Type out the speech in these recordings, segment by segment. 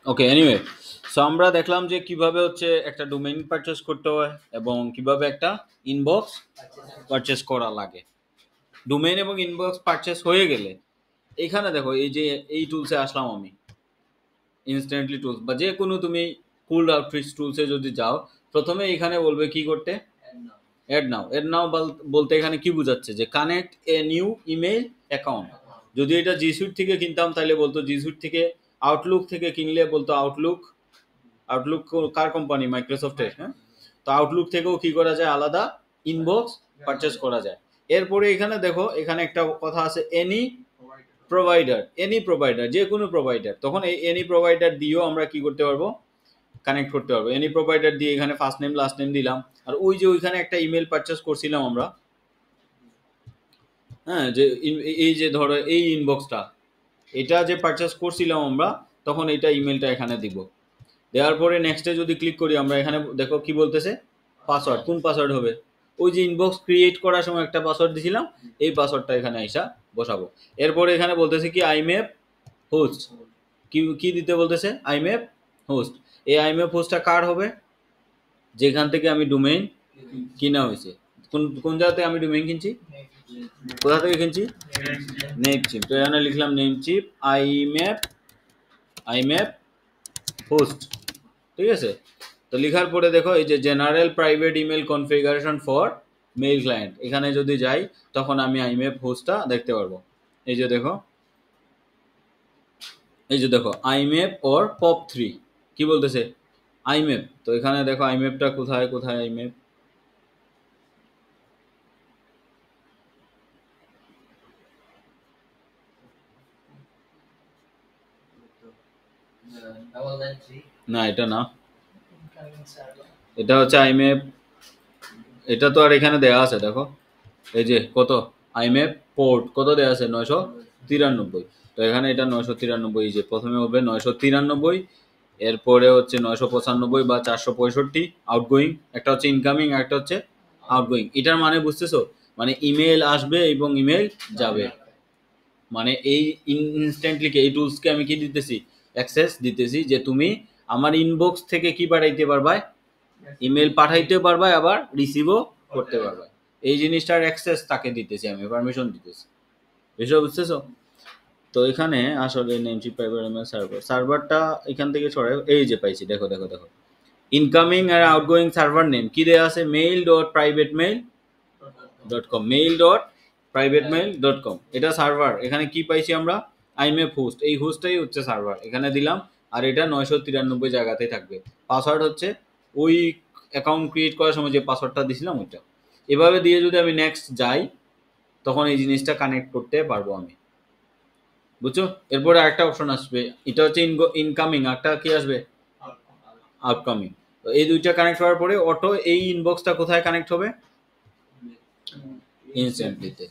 ওকে, anyway, so আমরা দেখলাম যে কিভাবে হচ্ছে একটা ডোমেইন পারচেজ করতে হয় এবং কিভাবে একটা ইনবক্স পারচেজ করা লাগে। ডোমেইন এবং ইনবক্স পারচেজ হয়ে গেলে এখানে দেখো এই যে এই টুলসে আসলাম আমি, ইনস্ট্যান্টলি টুলস বা যে কোনো তুমি কুল আউটরিচ টুলসে যদি যাও, প্রথমে এখানে বলবে কি করতে, অ্যাড নাও বলতে এখানে কি বোঝাচ্ছে যে connect a new email account. যদি এটা জি সুইট থেকে কিনতাম তাহলে বলতো জি সুইট থেকে, আউটলুক থেকে কিনলে বলতো আউটলুক। আউটলুক কার কোম্পানি? মাইক্রোসফটের। হ্যাঁ, তো আউটলুক থেকেও কি করা যায়, আলাদা ইনবক্স পারচেস করা যায়। এরপরে এখানে দেখো এখানে একটা কথা আছে, এনি প্রোভাইডার, যে কোনো প্রোভাইডার। তখন এই এনি প্রোভাইডার দিয়েও আমরা কি করতে পারবো, কানেক্ট করতে পারবো। এনি প্রোভাইডার দিয়ে এখানে ফার্স্ট নেম লাস্ট নেম দিলাম, আর ওই যে ওইখানে একটা ইমেল পারচেস করছিলাম আমরা, হ্যাঁ, যে এই যে ধরো এই ইনবক্সটা, এটা যে পারচেস করছিলাম আমরা, তখন এটা ইমেলটা এখানে দিব। দেওয়ার পরে নেক্সটে যদি ক্লিক করি আমরা, এখানে দেখো কি বলতেছে, পাসওয়ার্ড। কোন পাসওয়ার্ড হবে? ওই যে ইনবক্স ক্রিয়েট করার সময় একটা পাসওয়ার্ড দিছিলাম, এই পাসওয়ার্ডটা এখানে আইসা বসাবো। এরপরে এখানে বলতেছে কি আইমেপ হোস্ট, কি কি দিতে বলতেছে, আইমেপ হোস্ট। এই আইমেপ হোস্টটা কার হবে? যেখান থেকে আমি ডোমেইন কিনা হয়েছে। কোন কোন জায়গাতে আমি ডোমেইন কিনছি, কোথা থেকে কিনছি? নেমচিপ। তো এখানে লিখলাম নেমচিপ আইম্যাপ হোস্ট, ঠিক আছে। তো লেখার পরে দেখো এই যে general private email configuration for mail client, এখানে যদি যাই তখন আমি আইম্যাপ হোস্টটা দেখতে পারবো। এই যে দেখো, এই যে দেখো আইম্যাপ অর পপ3, কি বলতেছে আইম্যাপ। তো এখানে দেখো আইম্যাপটা কোথায়, কোথায় আইম্যাপ, না এটা না, এটা হচ্ছে আইম্যাপ, এটা তো আর এখানে দেওয়া আছে দেখো, এই যে কত আইম্যাপ পোর্ট কত দেওয়া আছে, 993। তো এখানে এটা 993, যে প্রথমে হবে 993, এরপরে হচ্ছে 995 বা 465 আউটগোয়িং, একটা হচ্ছে ইনকামিং, একটা হচ্ছে আউটগোয়িং। এটার মানে বুঝতেছো, মানে ইমেল আসবে এবং ইমেল যাবে। মানে এই ইনস্ট্যান্টলি এই টুলসকে আমি কি দিতেছি, অ্যাক্সেস দিতেছি, যে তুমি আমার ইনবক্স থেকে কি পাঠাইতে পারবা, ইমেল পাঠাইতে পারবা, আবার রিসিভও করতে পারবা। এই জিনিসটার অ্যাক্সেস তাকে দিতেছি, আমি পারমিশন দিতেছি। এসব বুঝতেছো? তো এখানে আসলে নেমচিপ প্রাইভেট ইমেল সার্ভারটা এখান থেকে ছড়ায়, এই যে পাইছি, দেখো দেখো দেখো, ইনকামিং আর আউটগোয়িং সার্ভার নেম কি দেওয়া আছে, mail.privatemail.com, mail.privatemail.com, এটা সার্ভার। এখানে কি পাইছি আমরা, আইমেপ হোস্ট, এই হোস্টটাই হচ্ছে সার্ভার, এখানে দিলাম। আর এটা 993 জায়গাতেই থাকবে। পাসওয়ার্ড হচ্ছে ওই অ্যাকাউন্ট ক্রিয়েট করার সময় যে পাসওয়ার্ডটা দিছিলাম ওইটা। এভাবে দিয়ে যদি আমি নেক্সট যাই, তখন এই জিনিসটা কানেক্ট করতে পারবো আমি, বুঝছো? এরপরে আরেকটা অপশন আসবে, এটা হচ্ছে ইনকামিং, একটা কি আসবে, আপকামিং। তো এই দুইটা কানেক্ট হওয়ার পরে অটো এই ইনবক্সটা কোথায় কানেক্ট হবে, ইনস্ট্যান্টলিতে।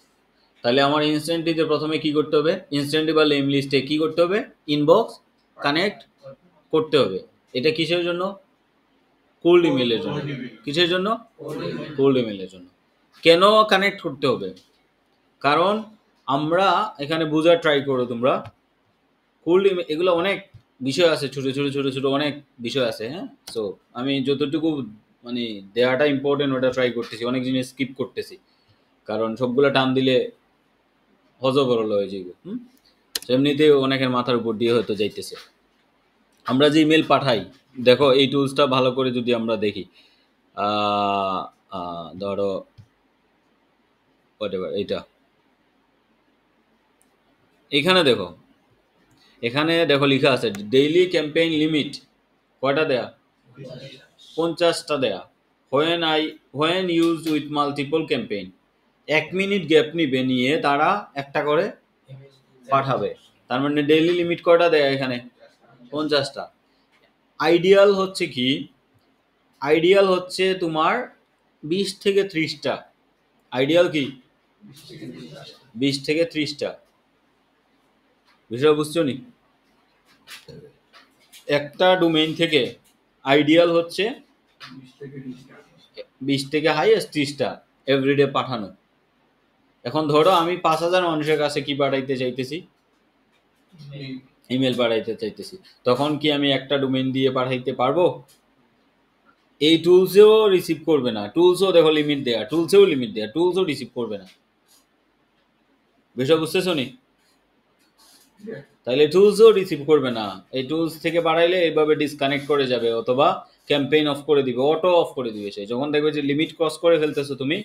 তাহলে আমার ইনস্ট্যান্টলিতে প্রথমে কি করতে হবে, ইনস্ট্যান্টলি বা নেম লিস্টে কি করতে হবে, ইনবক্স কানেক্ট করতে হবে। এটা কিসের জন্য, কোল্ড ইমেলের জন্য। কিসের জন্য, কোল্ড ইমেলের জন্য। কেন কানেক্ট করতে হবে, কারণ আমরা এখানে বোঝার ট্রাই করো তোমরা, কোল্ড ইমেল এগুলো অনেক বিষয় আছে, ছোট ছোট ছোট ছোট অনেক বিষয় আছে। হ্যাঁ, সো আমি যতটুকু মানে দেওয়াটা ইম্পর্টেন্ট ওটা ট্রাই করতেছি, অনেক জিনিস স্কিপ করতেছি, কারণ সবগুলো টান দিলে হজবরল হয়ে যাইব। এমনিতেই অনেকের মাথার উপর দিয়ে হয়তো যাইতেছে। আমরা যে ইমেল পাঠাই, দেখো এই টুলসটা ভালো করে যদি আমরা দেখি, ধরো হোয়াটএভার এইটা, এখানে দেখো, এখানে দেখো লেখা আছে ডেইলি ক্যাম্পেইন লিমিট কয়টা দেয়া, 50টা দেয়া। When use with multiple campaign, 1 minute gap নিবে, নিয়ে তারা একটা করে পাঠাবে। তার মানে ডেইলি লিমিট কয়টা দেয় এখানে, 50টা। আইডিয়াল হচ্ছে কি, আইডিয়াল হচ্ছে তোমার 20 থেকে 30টা। আইডিয়াল কি 20 থেকে 30টা। বিষয় বুঝছো নি? একটা ডোমেইন থেকে আইডিয়াল হচ্ছে 20 থেকে হাইয়েস্ট 30টা এভরিডে পাঠানো। এখন ধরো আমি 5000 মানুষের কাছে কি পাঠাইতে চাইতেছি, ইমেল পাঠাইতে চাইতেছি, তখন কি আমি একটা ডোমেইন দিয়ে পাঠাইতে পারবো? এই টুলসেও রিসিভ করবে না, টুলসও দেখো লিমিট দেয়া, টুলসেও লিমিট দেয়া, টুলসও রিসিভ করবে না। বিষয় বুঝতেছো নি? তাহলে টুলসও রিসিভ করবে না, এই টুলস থেকে বাড়াইলে এইভাবে ডিসকানেক্ট করে যাবে অথবা ক্যাম্পেইন অফ করে দিবে, অটো অফ করে দিবে। সে যখন দেখবে যে লিমিট ক্রস করে ফেলতেছো তুমি,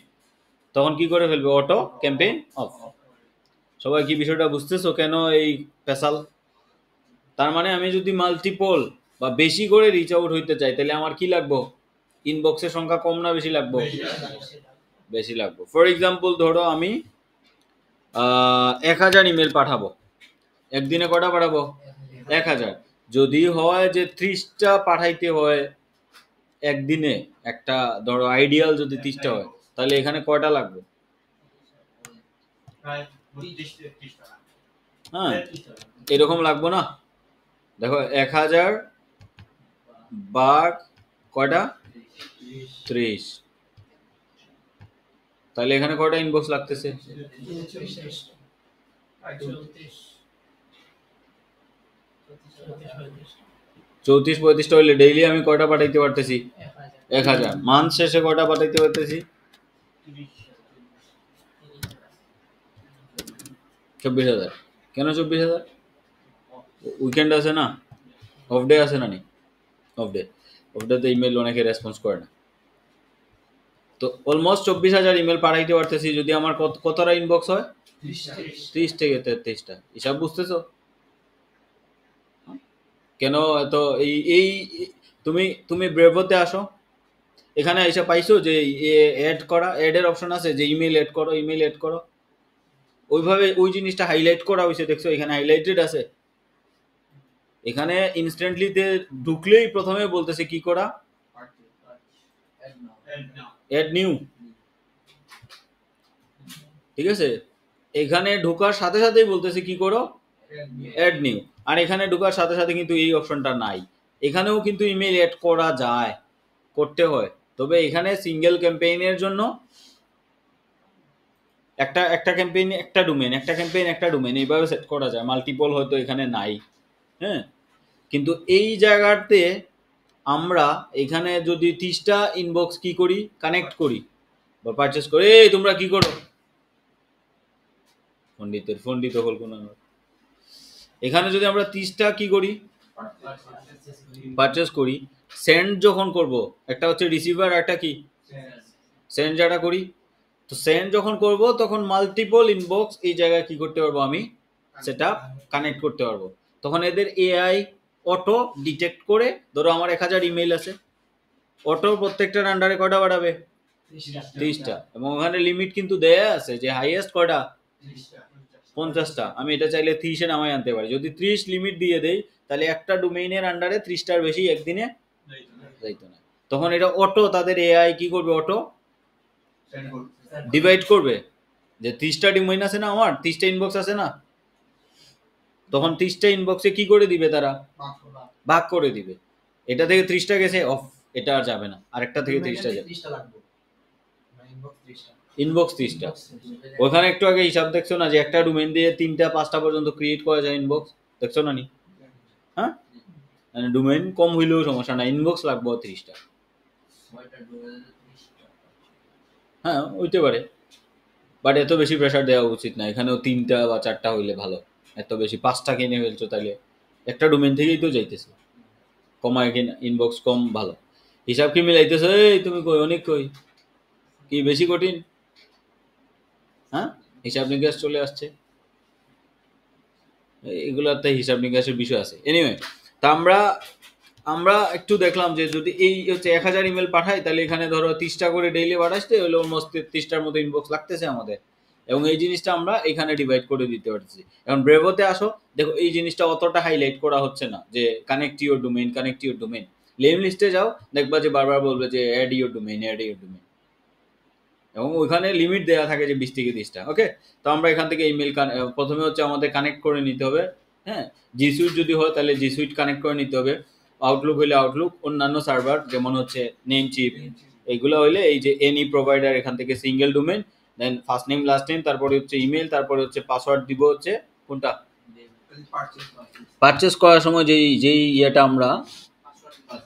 তখন কি করে ফেলবে? Auto campaign of. সবাই কি বিষয়টা বুঝতেছো কেন এই পেশাল? তার মানে আমি যদি মাল্টিপল বা বেশি করে রিচ আউট হইতে চাই, তাহলে আমার কি লাগবো? ইনবক্সের সংখ্যা কম না বেশি লাগবো? বেশি লাগবো। ফর এক্সাম্পল ধরো আমি 1000 ইমেল পাঠাবো, একদিনে কটা পাঠাবো? 1000। যদি হয় যে 30টা পাঠাইতে হয় একদিনে, একটা ধরো আইডিয়াল যদি 30টা হয়, তাহলে এখানে কয়টা লাগবে? হ্যাঁ, এরকম লাগবো না? দেখো 1000 ভাগ কয়টা? 30। তাহলে এখানে কয়টা ইনবক্স লাগতেছে? 34-35টা হইলে ডেইলি আমি কয়টা পাঠাইতে পারতেছি? 1000। মান্থ শেষে কয়টা পাঠাইতে পারতেছি? 24,000। কেন 24,000? উইকেন্ড আছে না, অফ ডে আছে না? নি অফ ডে, অফ ডেতে ইমেল অনেকে রেসপন্স করে না। তো অলমোস্ট 24,000 ইমেল পাঠাইতে পারতেছি যদি আমার কতটা ইনবক্স হয়? 30 থেকে 33টা। হিসাব বুঝতেছো কেন? তো এই এই তুমি তুমি ব্রেভোতে আসো, এখানে এসে পাইছো যে অ্যাড করা, অ্যাডের অপশন আছে যে ইমেল অ্যাড করো, ইমেল অ্যাড করো, ওইভাবে ওই জিনিসটা হাইলাইট করা হয়েছে, দেখছো এখানে হাইলাইটেড আছে। এখানে ইনস্ট্যান্টলিতে ঢুকলেই প্রথমে বলতেছে কি করা? Add new. ঠিক আছে, এখানে ঢোকার সাথে সাথেই বলতেছে কি করো? Add new. আর এখানে ঢোকার সাথে সাথে কিন্তু এই অপশনটা নাই। এখানেও কিন্তু ইমেল অ্যাড করা যায়, করতে হয়, তবে এখানে সিঙ্গেল ক্যাম্পেইনের জন্য একটা একটা ক্যাম্পেইন একটা ডোমেইন, একটা ক্যাম্পেইন একটা ডোমেইন, এইভাবে সেট করা যায়। মাল্টিপল হয়তো এখানে নাই, হ্যাঁ। কিন্তু এই জায়গাতে আমরা এখানে যদি 30টা ইনবক্স কি করি? কানেক্ট করি বা পারচেস করি। এই তোমরা কি করো? পণ্ডিত হল কোন? এখানে যদি আমরা 30টা কি করি? পারচেস করি। সেন্ড যখন করব, একটা হচ্ছে রিসিভার, একটা কি সেন্ড যেটা করি, তো সেন্ড যখন করব তখন মাল্টিপল ইনবক্স এই জায়গায় কি করতে পারবো? আমি সেটা কানেক্ট করতে পারবো। তখন এদের এআই অটো ডিটেক্ট করে, ধরো আমার 1000 ইমেল আছে, অটো প্রত্যেকটার আন্ডারে কয়টা বাড়াবে? 30টা। এবং ওখানে লিমিট কিন্তু দেয়া আছে যে হাইয়েস্ট কয়টা? 50টা। আমি এটা চাইলে 30-এ নামাই আনতে পারি। যদি 30 লিমিট দিয়ে দেই, তাহলে একটা ডোমেইনের আন্ডারে 30টার বেশি একদিনে যাইতো না। তখন এটা অটো তাদের এআই কি করবে? অটো ডিভাইড করবে, যে 30টা ডোমেইন আছে না, আমার 30টা ইনবক্স আছে না, তখন 30টা ইনবক্সে কি করে দিবে? তারা ভাগ করে দিবে। এটা থেকে 30টা গেছে অফ, এটা আর যাবে না, আরেকটা থেকে 30টা যাবে। ইনবক্স 30টা। ওখানে একটু আগে হিসাব দেখছো না যে একটা ডোমেইন দিয়ে 3টা 5টা পর্যন্ত ক্রিয়েট করা যায় ইনবক্স, দেখছো না? নি হ্যাঁ, মানে ডোমেইন কম হইলেও সমস্যা না, ইনবক্স লাগবে 30টা। হ্যাঁ হইতে পারে, বাট এত বেশি প্রেশার দেওয়া উচিত না। এখানেও 3টা বা 4টা হইলে ভালো, এত বেশি 5টা কিনে ফেলছো তাহলে একটা ডোমেইন থেকেই তো যাইতেছে, কমায় কিনা ইনবক্স কম ভালো। হিসাব কি মিলাইতেছো? এই তুমি কই, অনেক কই, কি বেশি কঠিন? হ্যাঁ, হিসাব নিকাশ চলে আসছে, এগুলোতে হিসাব নিকাশের বিষয় আছে। এনিওয়ে, তা আমরা একটু দেখলাম যে যদি এই হচ্ছে 1000 ইমেল পাঠাই, তাহলে এখানে ধরো 30টা করে ডেইলি পাঠাইতে হলে অলমোস্ট 30টার মতো ইনবক্স লাগতেছে আমাদের, এবং এই জিনিসটা আমরা এখানে ডিভাইড করে দিতে পারছি। এখন ব্রেভোতে আসো, দেখো এই জিনিসটা অতটা হাইলাইট করা হচ্ছে না যে connect your domain, connect your domain. Name লিস্টে যাও, দেখবা যে বারবার বলবে যে add your domain, add your domain, এবং ওইখানে লিমিট দেওয়া থাকে যে 20 থেকে 30টা। ওকে, তো আমরা এখান থেকে ইমেল প্রথমে হচ্ছে আমাদের কানেক্ট করে নিতে হবে। হ্যাঁ, জি সুইট যদি হয় তাহলে জি সুইট কানেক্ট করে নিতে হবে, আউটলুক হইলে আউটলুক, অন্যান্য সার্ভার যেমন হচ্ছে নেম চিপ, এইগুলো হইলে এই যে এনি প্রোভাইডার, এখান থেকে সিঙ্গেল ডোমেন, দেন ফার্স্ট নেম লাস্ট নেম, তারপরে হচ্ছে ইমেল, তারপরে হচ্ছে পাসওয়ার্ড দিব হচ্ছে কোনটা? পারচেস করার সময় যেই ইয়েটা আমরা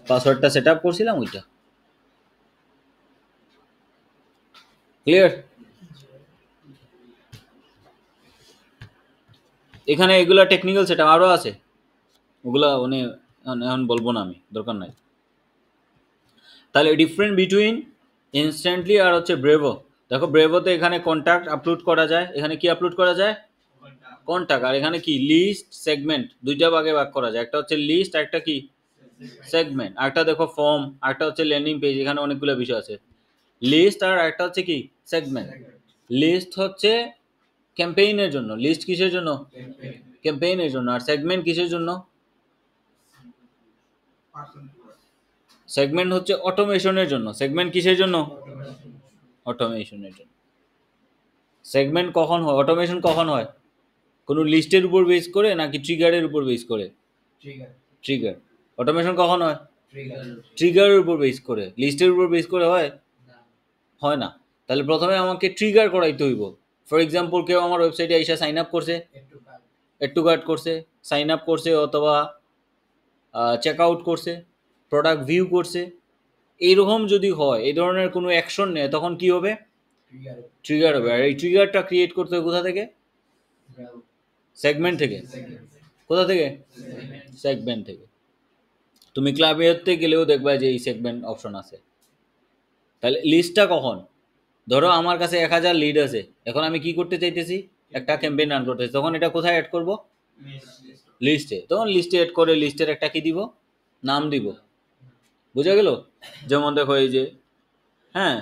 পাসওয়ার্ডটা সেট আপ করছিলাম ওইটা। ক্লিয়ার? এখানে এগুলা টেকনিক্যাল সেটআপ আরও আছে, ওগুলা মানে এখন বলবো না, আমি দরকার নাই। তাহলে ডিফারেন্ট বিটুইন ইনস্ট্যান্টলি আর হচ্ছে ব্রেভো। দেখো ব্রেভোতে এখানে কন্ট্যাক্ট আপলোড করা যায়, এখানে কি আপলোড করা যায়? কন্ট্যাক্ট। আর এখানে কি লিস্ট সেগমেন্ট, দুইটা ভাগে ভাগ করা যায়, একটা হচ্ছে লিস্ট আর একটা কি সেগমেন্ট। আরেকটা দেখো ফর্ম, আরেকটা হচ্ছে ল্যান্ডিং পেজ, এখানে অনেকগুলো বিষয় আছে। লিস্ট আর একটা হচ্ছে কি সেগমেন্ট। লিস্ট হচ্ছে ক্যাম্পেইনের জন্য, লিস্ট কিসের জন্য? ক্যাম্পেইনের জন্য। আর সেগমেন্ট কিসের জন্য? সেগমেন্ট হচ্ছে অটোমেশনের জন্য। সেগমেন্ট কিসের জন্য? অটোমেশনের জন্য। সেগমেন্ট কখন হয়, অটোমেশন কখন হয়? কোনো লিস্টের উপর বেস করে নাকি ট্রিগারের উপর বেস করে? ট্রিগার। অটোমেশন কখন হয়? ট্রিগারের উপর বেস করে। লিস্টের উপর বেস করে হয়? হয় না। তাহলে প্রথমে আমাকে ট্রিগার করাইতে হইব। ফর এক্সাম্পল কেউ আমার ওয়েবসাইটে এসে সাইন আপ করছে, এড টু কার্ট করছে, সাইন আপ করছে, অথবা চেক আউট করছে, প্রোডাক্ট ভিউ করছে, এইরকম যদি হয়, এই ধরনের কোনো অ্যাকশন নেয়, তখন কি হবে? ট্রিগার হবে। আর এই ট্রিগারটা ক্রিয়েট করতে হবে কোথা থেকে? সেগমেন্ট থেকে। কোথা থেকে? সেগমেন্ট থেকে। তুমি ক্লাবেতে গেলেও দেখবা যে এই সেগমেন্ট অপশন আছে। তাহলে লিস্টটা কখন? ধরো আমার কাছে 1000 লিড আছে, এখন আমি কি করতে চাইতেছি? একটা ক্যাম্পেইন রান করতেছি, তখন এটা কোথায় অ্যাড করব? লিস্টে। তখন লিস্টে অ্যাড করে লিস্টের একটা কি দিব? নাম দিব। বুঝা গেল? যেমন দেখো এই যে, হ্যাঁ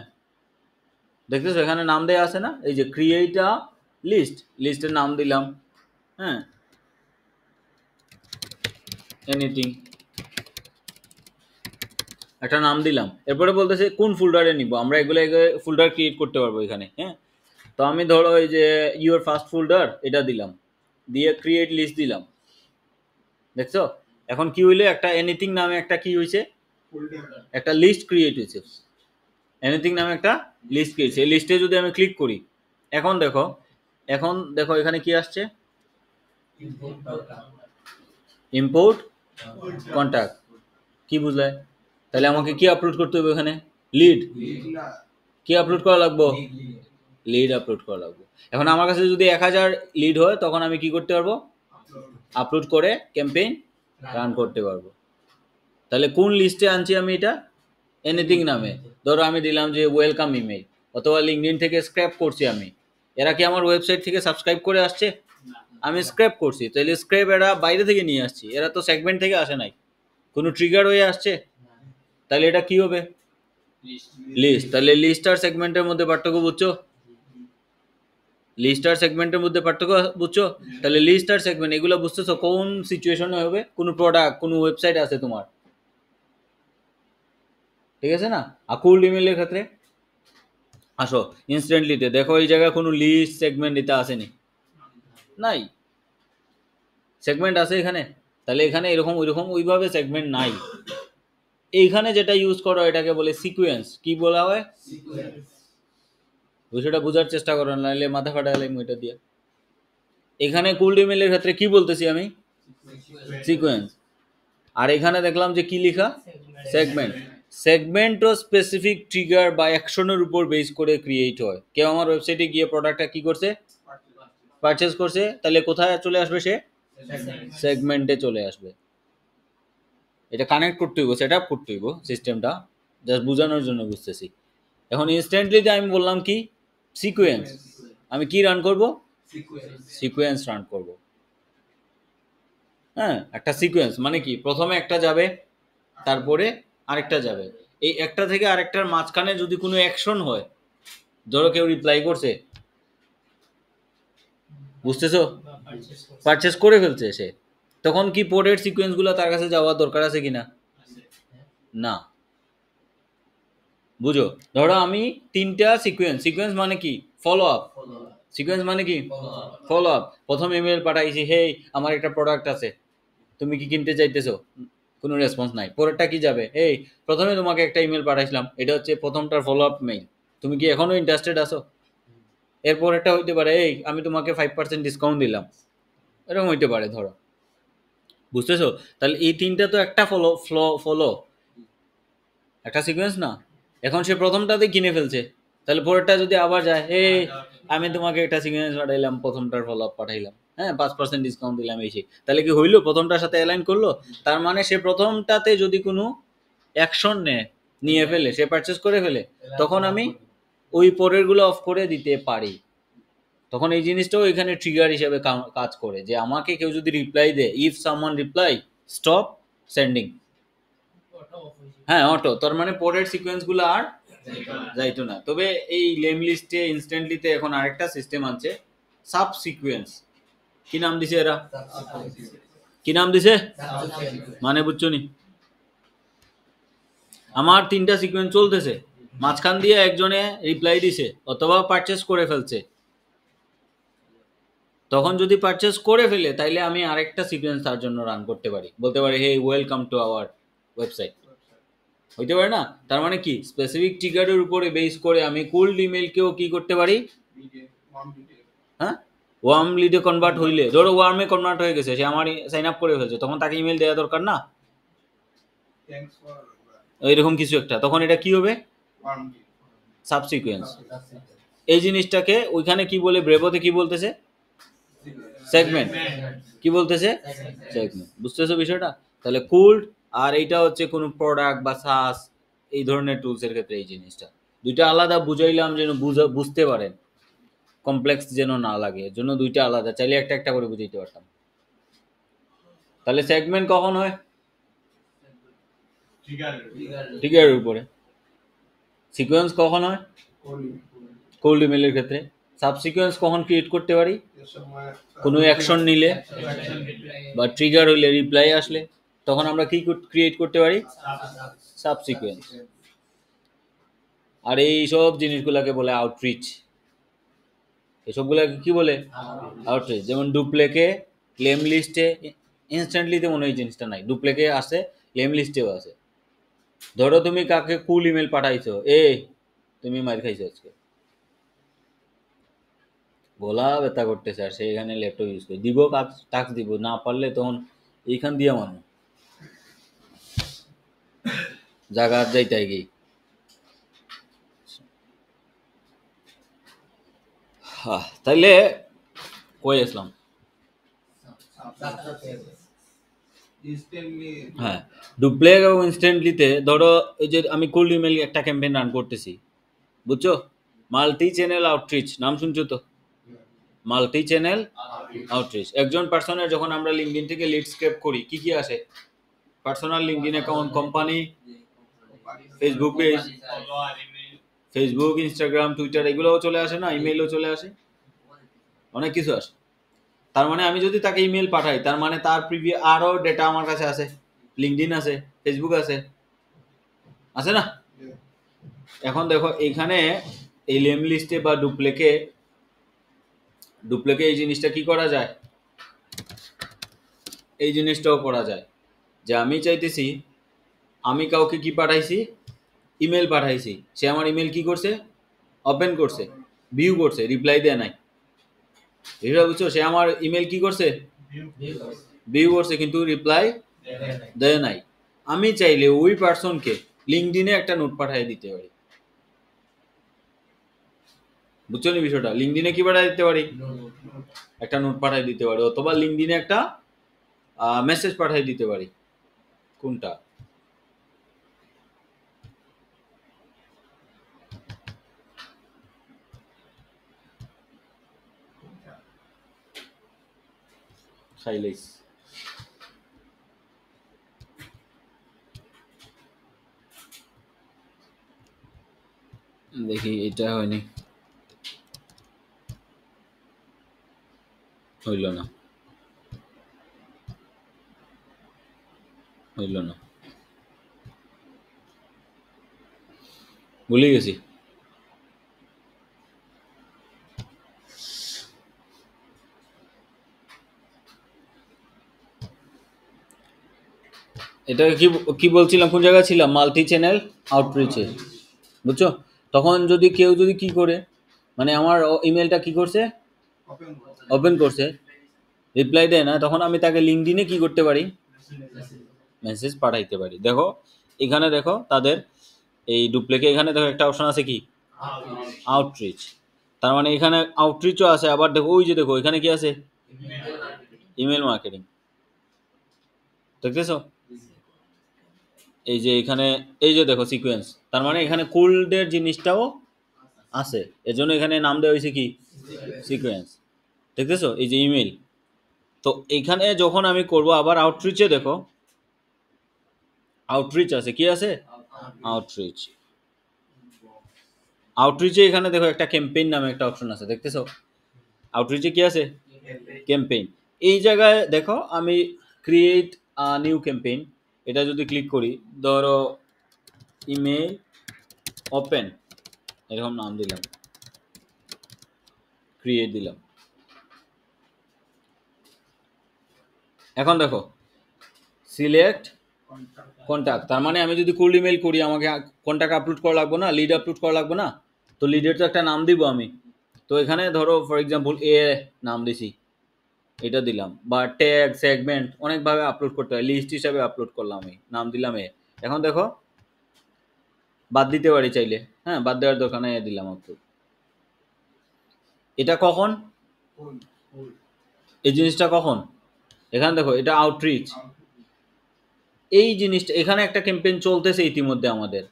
দেখতেছো এখানে নাম দেয়া আছে না, এই যে ক্রিয়েট আ লিস্ট, লিস্টের নাম দিলাম, হ্যাঁ এনিথিং একটা নাম দিলাম। এরপরে বলতেছে কোন ফোল্ডারে নিব, আমরা এগুলো ফোল্ডার ক্রিয়েট করতে পারবো এখানে, হ্যাঁ। তো আমি ধরো এই যে ইউর ফার্স্ট ফোল্ডার এটা দিলাম, দিয়ে ক্রিয়েট লিস্ট দিলাম। দেখছো এখন কি হইলো? একটা এনিথিং নামে একটা কি হয়েছে? একটা লিস্ট ক্রিয়েট হয়েছে। এনিথিং নামে একটা লিস্ট ক্রিয়েট। এই লিস্টে যদি আমি ক্লিক করি, এখন দেখো এখানে কি আসছে? Import contact. কি বুঝলে? তাহলে আমাকে কি আপলোড করতে হবে এখানে? লিড। কি আপলোড করা লাগবো? লিড আপলোড করা লাগবে। এখন আমার কাছে যদি 1000 লিড হয়, তখন আমি কি করতে পারবো? আপলোড করে ক্যাম্পেইন রান করতে পারবো। তাহলে কোন লিস্টে আনছি আমি এটা? এনিথিং নামে। ধরো আমি দিলাম যে ওয়েলকাম ইমেল, অথবা লিঙ্কডইন থেকে স্ক্র্যাপ করছি আমি। এরা কি আমার ওয়েবসাইট থেকে সাবস্ক্রাইব করে আসছে? আমি স্ক্র্যাপ করছি। তাহলে স্ক্র্যাপ এরা বাইরে থেকে নিয়ে আসছি, এরা তো সেগমেন্ট থেকে আসে নাই, কোনো ট্রিগার হয়ে আসছে। তাহলে এটা কি হবে? লিস্ট। তাহলে লিস্ট আর সেগমেন্টের মধ্যে পার্থক্য বুঝছো? লিস্ট আর সেগমেন্টের মধ্যে পার্থক্য বুঝছো? তাহলে লিস্ট আর সেগমেন্ট এগুলো বুঝতেছো কোন সিচুয়েশনে হবে? কোনো প্রোডাক্ট, কোনো ওয়েবসাইট আছে তোমার, ঠিক আছে না? আর কোল্ড ইমেলের ক্ষেত্রে আসো ইনস্ট্যান্টলিতে, দেখো এই জায়গায় কোনো লিস্ট সেগমেন্ট এটা আসেনি, নাই। সেগমেন্ট আছে এখানে? তাহলে এখানে এরকম ওইরকম ওইভাবে সেগমেন্ট নাই। এইখানে যেটা ইউজ করো এটাকে বলে সিকোয়েন্স। কি বলা হয়? বিষয়টা বোঝার চেষ্টা করো, নাহলে মাথা ফাটা গেলে এটা দিয়ে। এখানে কোল্ড ইমেলের ক্ষেত্রে কি বলতেছি আমি? সিকোয়েন্স। আর এখানে দেখলাম যে কি লেখা? সেগমেন্ট। সেগমেন্টও স্পেসিফিক ট্রিগার বা অ্যাকশনের উপর বেস করে ক্রিয়েট হয়। কেউ আমার ওয়েবসাইটে গিয়ে প্রোডাক্টটা কি করছে? পারচেজ করছে। তাহলে কোথায় চলে আসবে সে? সেগমেন্টে চলে আসবে। এটা কানেক্ট করতে হইব, সেট আপ করতে হইব সিস্টেমটা, জাস্ট বোঝানোর জন্য বুঝতেছি। এখন ইনস্ট্যান্টলিতে আমি বললাম কি? সিকোয়েন্স। আমি কি রান করব? সিকোয়েন্স রান করব। হ্যাঁ, একটা সিকোয়েন্স মানে কি? প্রথমে একটা যাবে, তারপরে আরেকটা যাবে। এই একটা থেকে আরেকটার মাঝখানে যদি কোনো অ্যাকশন হয়, ধরো কেউ রিপ্লাই করছে, বুঝতেছো? পারচেস করে ফেলছে সে, তখন কি পরের সিকোয়েন্সগুলো তার কাছে যাওয়ার দরকার আছে কিনা? না। বুঝো, ধরো আমি 3টা সিকোয়েন্স মানে কি? Follow up. সিকোয়েন্স মানে কি? Follow up. প্রথম ইমেল পাঠাইছি, হেই আমার একটা প্রোডাক্ট আছে, তুমি কি কিনতে চাইতেছো? কোনো রেসপন্স নাই। পরেরটা কি যাবে? এই প্রথমে তোমাকে একটা ইমেল পাঠাইছিলাম, এটা হচ্ছে প্রথমটার ফলো আপ মেইল, তুমি কি এখনো ইন্টারেস্টেড আছো? এরপর একটা হইতে পারে, এই আমি তোমাকে 5% ডিসকাউন্ট দিলাম, এরকম হইতে পারে ধরো, বুঝতেছো? তাহলে এই তিনটা তো একটা ফলো একটা সিকোয়েন্স না। এখন সে প্রথমটাতে কিনে ফেলছে, তাহলে পরেরটা যদি আবার যায়, আমি তোমাকে একটা সিকোয়েন্স পাঠাইলাম, প্রথমটার ফলো আপ পাঠাইলাম, হ্যাঁ 5% ডিসকাউন্ট দিলাম, এই সেই, তাহলে কি হইলো? প্রথমটার সাথে অ্যালাইন করলো। তার মানে সে প্রথমটাতে যদি কোনো অ্যাকশন নিয়ে ফেলে, সে পারচেস করে ফেলে, তখন আমি ওই পরের গুলো অফ করে দিতে পারি। তখন এই জিনিসটাও এখানে ট্রিগার হিসেবে কাজ করে, যে আমাকে কেউ যদি রিপ্লাই দেয়, if someone reply stop sending, হ্যাঁ অটো, তার মানে পরের সিকোয়েন্স গুলো আর যাইতো না। তবে এই লেম লিস্টে ইনস্ট্যান্টলিতে এখন আরেকটা সিস্টেম আছে, সাব সিকোয়েন্স। কি নাম দিছে এরা? কি নাম দিছে মানে বুঝছো নি? আমার তিনটা সিকোয়েন্স চলতেছে, মাঝখান দিয়ে একজনে রিপ্লাই দিছে অথবা পারচেস করে ফেলছে, তখন যদি পারচেস করে ফেলে তাইলে আমি আরেকটা সিকোয়েন্স তার জন্য রান করতে পারি, বলতে পারি hey welcome to our website, হইতে পারে না? তার মানে কি স্পেসিফিক ট্রিগারের উপরে বেস করে আমি কোল্ড ইমেলকেও কি করতে পারি, হ্যাঁ ওয়ার্ম লিডে কনভার্ট হইলে, ধরো ওয়ার্মে কনভার্ট হয়ে গেছে, সে আমার সাইন আপ করে ফেলছে, তখন তাকে ইমেল দেওয়া দরকার না, এইরকম কিছু একটা, তখন এটা কি হবে? সাবসিকুয়েন্স। এই জিনিসটাকে ওইখানে কি বলে, ব্রেভোতে কি বলতেছে? সেগমেন্ট। কি বলতেছে? সেগমেন্ট। বুঝতেছো বিষয়টা? তাহলে কোল্ড আর এইটা হচ্ছে কোনো প্রোডাক্ট বা সাস এই ধরনের টুলস এর ক্ষেত্রে এই জিনিসটা দুইটা আলাদা বুঝাইলাম, যেন বুঝতে পারেন, কমপ্লেক্স যেন না লাগে, এর জন্য দুইটা আলাদা, চাইলে একটা একটা করে বুঝাইতে পারতাম। তাহলে সেগমেন্ট কখন হয়? ট্রিগারের উপরে। সিকোয়েন্স কখন হয়? কোল্ড ইমেলের ক্ষেত্রে। সাবসিকোয়েন্স কখন ক্রিয়েট করতে পারি? কোনো অ্যাকশন নিলে বা ট্রিগার হইলে, রিপ্লাই আসলে, তখন আমরা কি ক্রিয়েট করতে পারি? সাবসিকোয়েন্স। আর এই সব জিনিসগুলোকে বলে আউটরিচ। এসবগুলোকে কি বলে? আউটরিচ। যেমন ডুপ্লেকে লেম লিস্টে ইনস্ট্যান্টলিতে মনে হয় জিনিসটা নাই, ডুপ্লেকে আছে, লেম লিস্টেও আছে। ধরো তুমি কাকে কুল ইমেল পাঠাইছো, তুমি মার খাইছো আজকে, গলা ব্যথা করতেছে, আর সেখানে ল্যাপটপ ইউজ করে দিব, টাস্ক দিব, না পারলে তখন এইখান দিয়ে মানুষ জায়গা যাইতে গিয়ে। তাইলে কই আসলাম? হ্যাঁ, ডুপ্লেক এবং ইনস্ট্যান্টলিতে ধরো এই যে আমি কোল্ড ইমেল একটা ক্যাম্পেইন রান করতেছি, বুঝছো? মাল্টি চ্যানেল আউটরিচ নাম শুনছো তো? Multi channel outreach. একজন পার্সনের যখন আমরা লিঙ্কডইন থেকে লিড স্ক্রেপ করি, কি কি আসে? Personal LinkedIn account, company, Facebook page, Facebook, Instagram, Twitter, এগুলোও চলে আসে না? ইমেইলও চলে আসে, অনেক কিছু আসে। তার মানে আমি যদি তাকে ইমেল পাঠাই, তার মানে তার প্রিভিয়াস আরো ডেটা আমার কাছে আছে, লিঙ্কডইন আছে, ফেসবুক আছে, আছে না? এখন দেখো এখানে এই লেম লিস্টে বা ডুপ্লেকে এই জিনিসটা কি করা যায়? এই জিনিসটাও করা যায় যে আমি চাইতেছি, আমি কাউকে কি পাঠাইছি, ইমেল পাঠাইছি, সে আমার ইমেল কি করছে, ওপেন করছে, ভিউ করছে, রিপ্লাই দেয় নাই, এটা বুঝছো? সে আমার ইমেল কি করছে, ভিউ করছে, কিন্তু রিপ্লাই দেয় নাই। আমি চাইলে ওই পার্সনকে লিঙ্কডইনে একটা নোট পাঠিয়ে দিতে পারি, বুঝছো নি বিষয়টা? লিঙ্কডইনে কি পাঠিয়ে দিতে পারি? একটা নোট পাঠিয়ে দিতে পারি, অথবা লিঙ্কডইনে একটা মেসেজ পাঠিয়ে দিতে পারি। কোনটা? সাইলেন্স। দেখি এটা হয়নি, হইল না, হইল না, ভুলে গেছি। এটা কি কি বলছিলাম, কোন জায়গায় ছিলাম? মাল্টি চ্যানেল আউটরিচে, বুঝছো? তখন যদি কেউ কি করে, মানে আমার ইমেলটা কি করছে, ওপেন করছে, রিপ্লাই দেয় না, তখন আমি তাকে লিঙ্কডইনে কি করতে পারি, মেসেজ পাঠাইতে পারি। দেখো এখানে দেখো তাদের এই ডুপ্লেকে এখানে দেখো একটা অপশন আছে কি আউটরিচ, তার মানে এখানে আউটরিচও আছে, আবার দেখো ওই যে দেখো এখানে কি আছে ইমেল মার্কেটিং, দেখতেছো এই যে এখানে এই যে দেখো সিকোয়েন্স, তার মানে এখানে কোল্ডের জিনিসটাও আছে, এজন্য এখানে নাম দেওয়া হয়েছে কি সিকোয়েন্স, দেখতেছো এই যে ইমেল। তো এখানে যখন আমি করব আবার আউটরিচে দেখো আউটরিচ আছে, কি আছে আউটরিচ, আউটরিচে এখানে দেখো একটা ক্যাম্পেইন নামে একটা অপশন আছে, দেখতেছো আউটরিচে কি আছে ক্যাম্পেইন। এই জায়গায় দেখো আমি ক্রিয়েট নিউ ক্যাম্পেইন, এটা যদি ক্লিক করি, ধরো ইমেল ওপেন এরকম নাম দিলাম, ক্রিয়েট দিলাম। এখন দেখো সিলেক্ট কন্ট্যাক্ট, তার মানে আমি যদি কোল্ড ইমেল করি আমাকে কন্ট্যাক্ট আপলোড করা লাগবে না, লিড আপলোড করা লাগবে না, তো লিডের তো একটা নাম দিব আমি, তো এখানে ধরো ফর এক্সাম্পল এ নাম দিছি, এটা দিলাম, বা ট্যাগ সেগমেন্ট অনেকভাবে আপলোড করতে হয়, লিস্ট হিসাবে আপলোড করলাম আমি, নাম দিলাম এ। এখন দেখো বাদ দিতে পারি চাইলে, হ্যাঁ বাদ দেওয়ার দরকার নেই, দিলাম আপলোড। এটা কখন এই জিনিসটা কখন, এখানে দেখো এটা আউটরিচ, এই জিনিসটা এখানে একটা ক্যাম্পেইন চলতেছে ইতিমধ্যে আমাদের,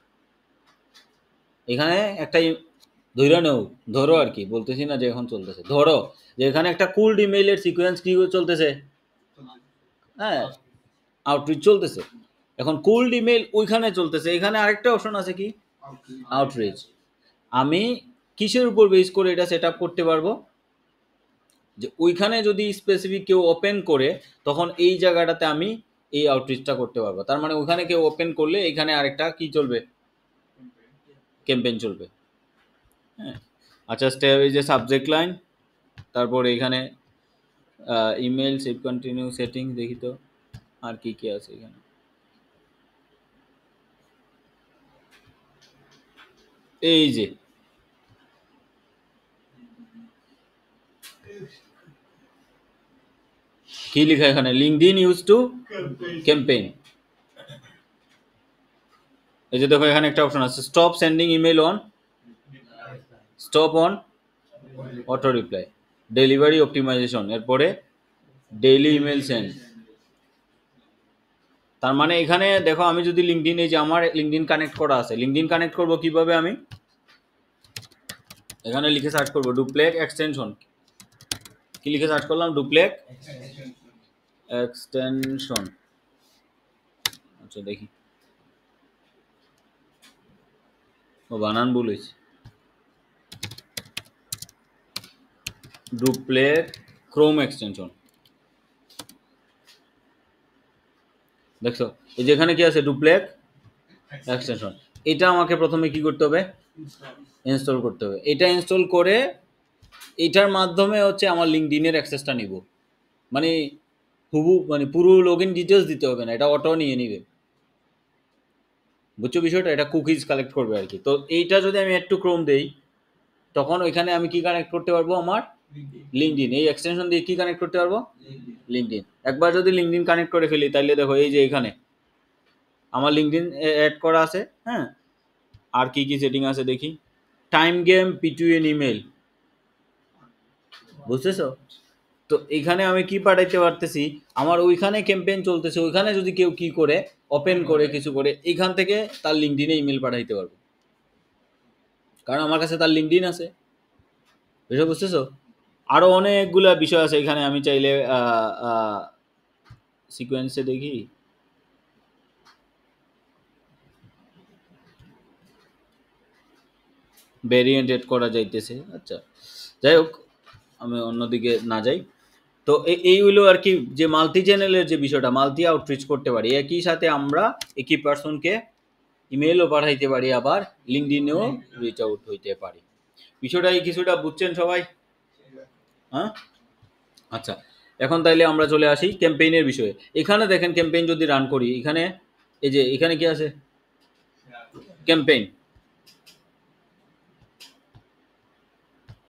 এখানে একটা ধরে নেও, ধরো আর কি বলতেছি না যে এখন চলতেছে, ধরো যে এখানে একটা কোল্ড ইমেইলের সিকোয়েন্স কি চলতেছে, হ্যাঁ আউটরিচ চলতেছে। এখন কোল্ড ইমেল ওইখানে চলতেছে, এখানে আরেকটা অপশন আছে কি আউটরিচ। আমি কিসের উপর বেস করে এটা সেট আপ করতে পারবো, যে ওইখানে যদি স্পেসিফিক কেউ ওপেন করে তখন এই জায়গাটাতে আমি এই আউটরিচটা করতে পারবো, তার মানে ওখানে কেউ ওপেন করলে এখানে আরেকটা কি চলবে ক্যাম্পেইন চলবে। হ্যাঁ আচ্ছা স্টেপ এই যে সাবজেক্ট লাইন, তারপর এখানে ইমেল সেভ কন্টিনিউ সেটিং, দেখি তো আর কি কি আছে এখানে, এই যে কি লেখা এখানে লিঙ্কডইন ইউজ টু ক্যাম্পেইন, এই যে দেখো এখানে একটা অপশন আছে stop sending email on, stop on auto reply, delivery optimization, এরপরে ডেইলি ইমেল সেন্ড। তার মানে এখানে দেখো আমি যদি লিঙ্কডইন, এই যে আমার লিঙ্কডইন কানেক্ট করা আছে, লিঙ্কডইন কানেক্ট করব কিভাবে, আমি এখানে লিখে সার্চ করব ডুপ্লেক এক্সটেনশন, কি লিখে সার্চ করলাম ডুপ্লেক এক্সটেনশন, আচ্ছা দেখি ও বানান ভুল হয়েছে, ডুপ্লেক ক্রোম এক্সটেনশন, দেখছো এই যে এখানে কি আছে ডুপ্লেক এক্সটেনশন, এটা আমাকে প্রথমে কি করতে হবে ইনস্টল করতে হবে, এটা ইনস্টল করে এটার মাধ্যমে হচ্ছে আমার লিঙ্কডইনের অ্যাক্সেসটা নিব, মানে হুবু মানে পুরো লগইন ডিটেলস দিতে হবে না, এটা অটো নিয়ে নিবে, বুঝছো বিষয়টা, এটা কুকিজ কালেক্ট করবে আর কি। তো এইটা যদি আমি একটু ক্রোম দেই তখন ওইখানে আমি কি কানেক্ট করতে পারবো, আমার লিঙ্কডইন, এই এক্সটেনশন দিয়ে কি কানেক্ট করতে পারবো লিঙ্কডইন। একবার যদি লিঙ্কডইন কানেক্ট করে ফেলি তাহলে দেখো এই যে এখানে আমার লিঙ্কডইন অ্যাড করা আছে, হ্যাঁ আর কি কি সেটিং আছে দেখি, টাইম গেম পিটুইন ইমেল, বুঝতেছো, তো এখানে আমি কি পাঠাইতে পারতেছি, আমার ওইখানে ক্যাম্পেইন চলতেছে, ওইখানে যদি কেউ কি করে ওপেন করে কিছু করে এইখান থেকে তার লিঙ্কডইনে ইমেল পাঠাইতে পারবো, কারণ আমার কাছে তার লিঙ্কডইন আছে, বুঝতে বুঝতেছো। আরো অনেকগুলা বিষয় আছে এখানে, আমি চাইলে সিকোয়েন্সে দেখি, ভ্যারিয়েন্ট এড করা যাইতেছে, আচ্ছা যাই হোক আমি অন্যদিকে না যাই। তো এই হইলো আর কি যে মাল্টি চ্যানেলের যে বিষয়টা, মাল্টি আউটরিচ করতে পারি, একই সাথে আমরা একই পার্সনকে ইমেলও পাঠাইতে পারি, আবার লিঙ্কডইনেও রিচ আউট হইতে পারি। বিষয়টা এই কিছুটা বুঝছেন সবাই, হ্যাঁ আচ্ছা এখন তাইলে আমরা চলে আসি ক্যাম্পেইনের বিষয়ে। এখানে দেখেন ক্যাম্পেইন যদি রান করি, এখানে এই যে এখানে কি আছে ক্যাম্পেইন,